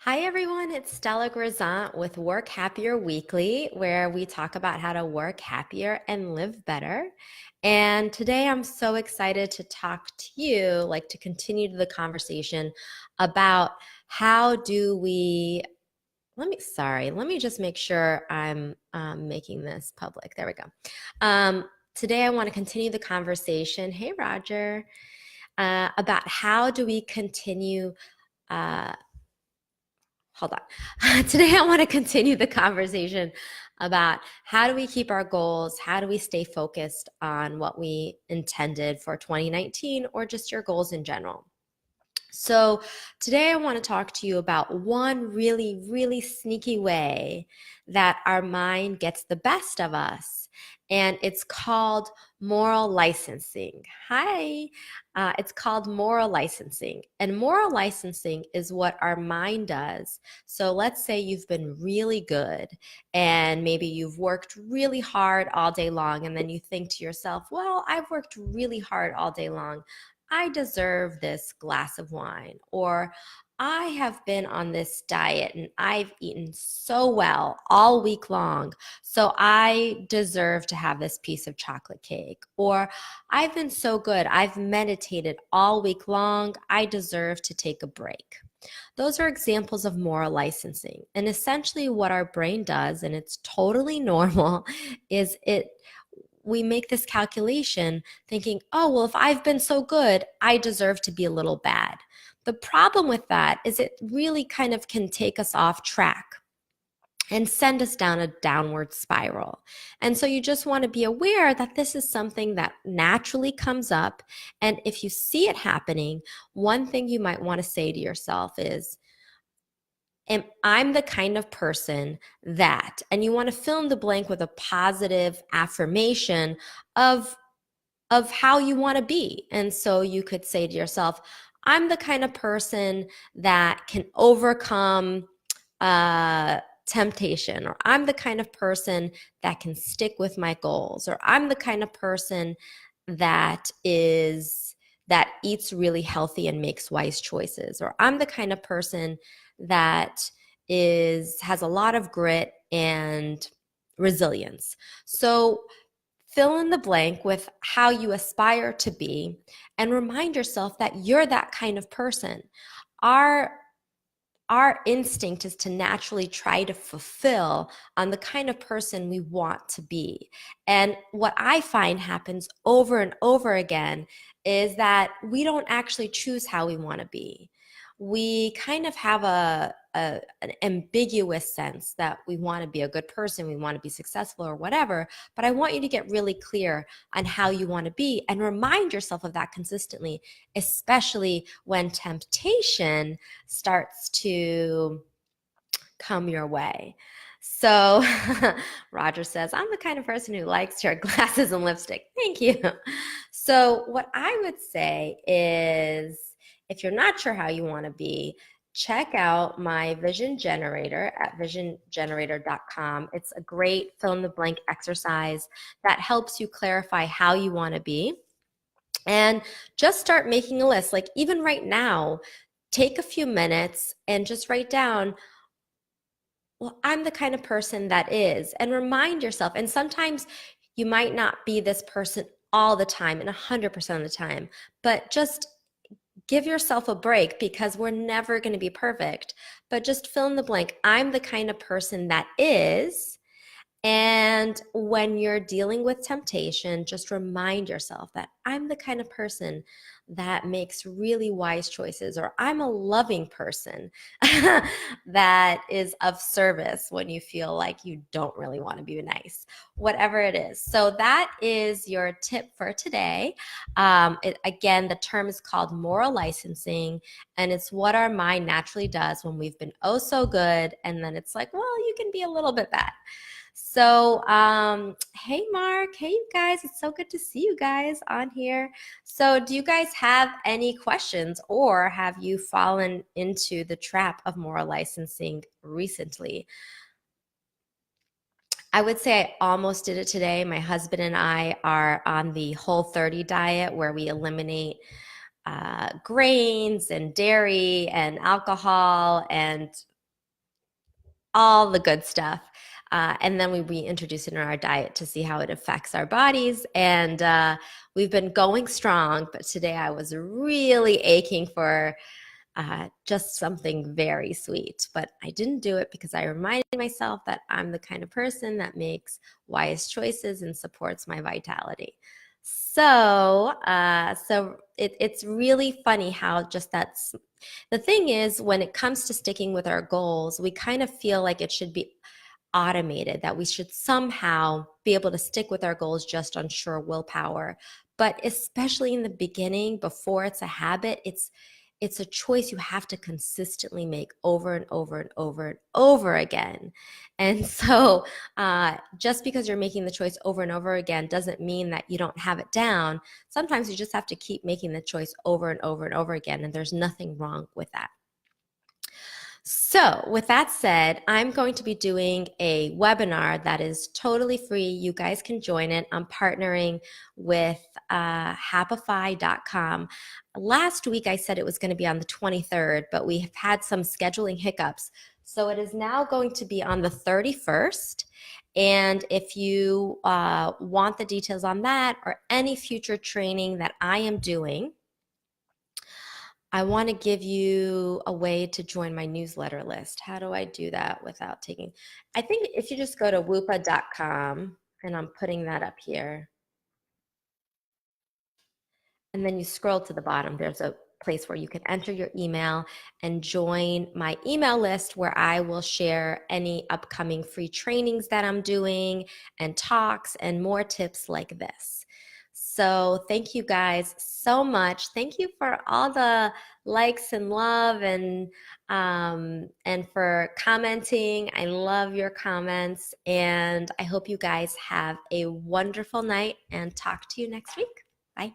Hi everyone, it's Stella Grizont with Work Happier Weekly, where we talk about how to work happier and live better. And today I'm so excited to talk to you, to continue the conversation about how do we, let me just make sure I'm making this public. There we go. Today I want to continue the conversation, hey Roger, about how do we continue uh, hold on. Today, I want to continue the conversation about how do we keep our goals? How do we stay focused on what we intended for 2019 or just your goals in general? So, today I want to talk to you about one really, really sneaky way that our mind gets the best of us, and it's called moral licensing. Hi, it's called moral licensing, and moral licensing is what our mind does. So, let's say you've been really good, and maybe you've worked really hard all day long, and then you think to yourself, well, I've worked really hard all day long. I deserve this glass of wine, or I have been on this diet and I've eaten so well all week long, so I deserve to have this piece of chocolate cake, or I've been so good, I've meditated all week long, I deserve to take a break. Those are examples of moral licensing. And essentially, what our brain does, and it's totally normal, is we make this calculation thinking, oh, well, if I've been so good, I deserve to be a little bad. The problem with that is it really kind of can take us off track and send us down a downward spiral. And so you just want to be aware that this is something that naturally comes up. And if you see it happening, one thing you might want to say to yourself is, and I'm the kind of person that, and you want to fill in the blank with a positive affirmation of how you want to be. And so you could say to yourself, I'm the kind of person that can overcome temptation, or I'm the kind of person that can stick with my goals, or I'm the kind of person that eats really healthy and makes wise choices, or I'm the kind of person that has a lot of grit and resilience. So fill in the blank with how you aspire to be and remind yourself that you're that kind of person. Our our instinct is to naturally try to fulfill on the kind of person we want to be. And what I find happens over and over again is that we don't actually choose how we want to be. We kind of have an ambiguous sense that we want to be a good person, we want to be successful or whatever. But I want you to get really clear on how you want to be and remind yourself of that consistently, especially when temptation starts to come your way. So Roger says, I'm the kind of person who likes to wear glasses and lipstick. Thank you. So what I would say is, if you're not sure how you want to be, check out my vision generator at visiongenerator.com. It's a great fill in the blank exercise that helps you clarify how you want to be. And just start making a list. Like even right now, take a few minutes and just write down, well, I'm the kind of person that is, and remind yourself. And sometimes you might not be this person all the time and 100% of the time, but just give yourself a break, because we're never going to be perfect. But just fill in the blank. I'm the kind of person that is. And when you're dealing with temptation, just remind yourself that I'm the kind of person that makes really wise choices, or I'm a loving person that is of service when you feel like you don't really want to be nice, whatever it is. So that is your tip for today. Again, the term is called moral licensing, and it's what our mind naturally does when we've been oh so good, and then it's like, well, you can be a little bit bad. So, hey, Mark. Hey, you guys. It's so good to see you guys on here. So, do you guys have any questions, or have you fallen into the trap of moral licensing recently? I would say I almost did it today. My husband and I are on the Whole30 diet, where we eliminate grains and dairy and alcohol and all the good stuff. And then we reintroduce it in our diet to see how it affects our bodies. And we've been going strong, but today I was really aching for just something very sweet. But I didn't do it because I reminded myself that I'm the kind of person that makes wise choices and supports my vitality. It's really funny how just that's the thing is when it comes to sticking with our goals, we kind of feel like it should be automated, that we should somehow be able to stick with our goals just on sheer willpower. But especially in the beginning, before it's a habit, it's a choice you have to consistently make over and over and over and over again. And so, just because you're making the choice over and over again doesn't mean that you don't have it down. Sometimes you just have to keep making the choice over and over and over again, and there's nothing wrong with that. So, with that said, I'm going to be doing a webinar that is totally free. You guys can join it. I'm partnering with Happify.com. Last week, I said it was going to be on the 23rd, but we have had some scheduling hiccups. So, it is now going to be on the 31st. And if you want the details on that or any future training that I am doing, I want to give you a way to join my newsletter list. How do I do that without taking? I think if you just go to whoopa.com, and I'm putting that up here, and then you scroll to the bottom, there's a place where you can enter your email and join my email list where I will share any upcoming free trainings that I'm doing and talks and more tips like this. So thank you guys so much. Thank you for all the likes and love and for commenting. I love your comments, and I hope you guys have a wonderful night and talk to you next week. Bye.